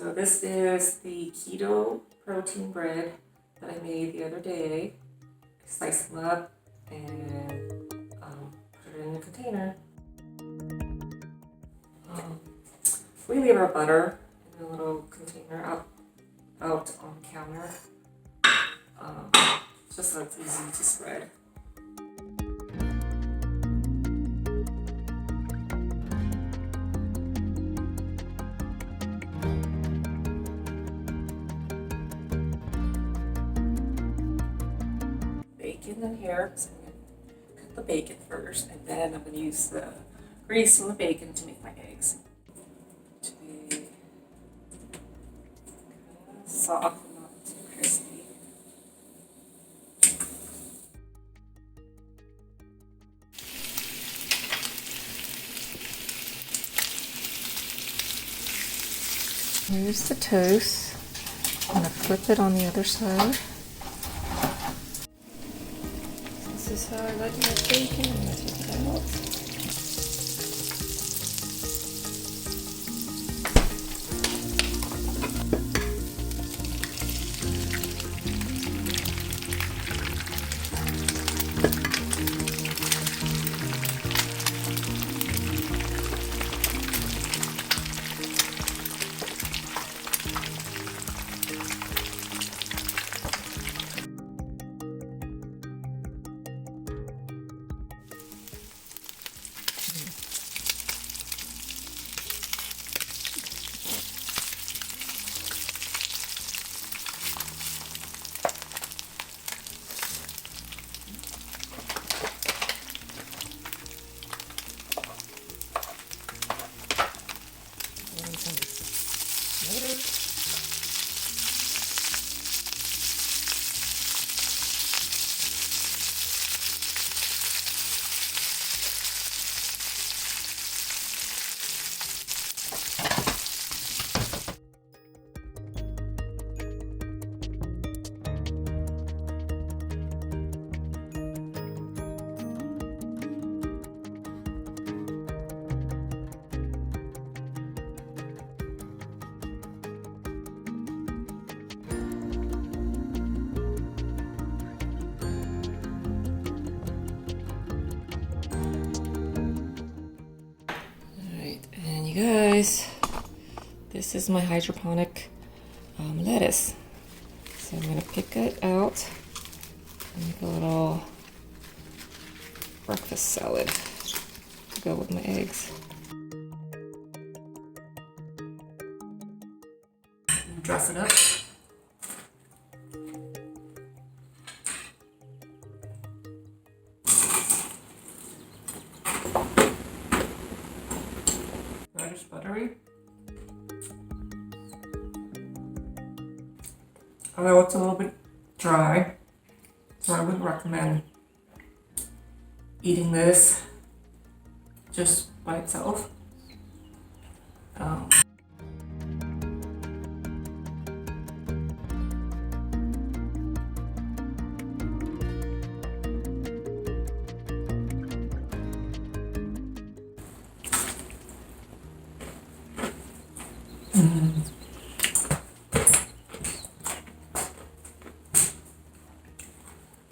So this is the keto protein bread that I made the other day. I sliced them up and put it in a container. We leave our butter in a little container out on the counter, just so it's easy to spread. Bacon in here, so I'm going to cook the bacon first, and then I'm going to use the grease from the bacon to make my eggs. To be kind of soft, not too crispy. Here's the toast. I'm going to flip it on the other side. This is how I like my bacon. I'm going to take it out. You guys, this is my hydroponic lettuce. So I'm going to pick it out and make a little breakfast salad to go with my eggs. Dress it up. Reddish buttery. Although it's a little bit dry, so I would recommend eating this just by itself.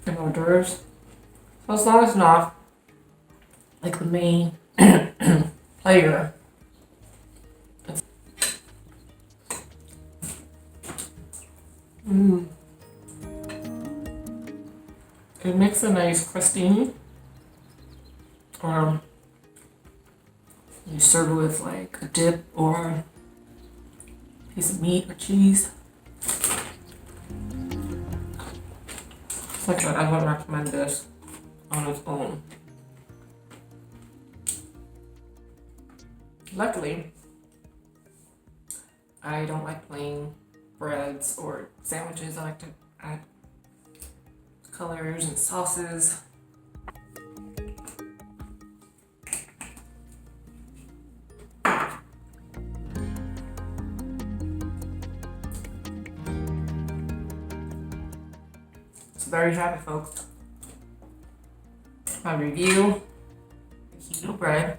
And hors d'oeuvres. So as long as it's not like the main player. It makes a nice crostini. Or you serve it with like a dip or a piece of meat or cheese. Like that, I would recommend this on its own. Luckily, I don't like plain breads or sandwiches. I like to add colors and sauces. So there you have it, folks. My review, the keto bread.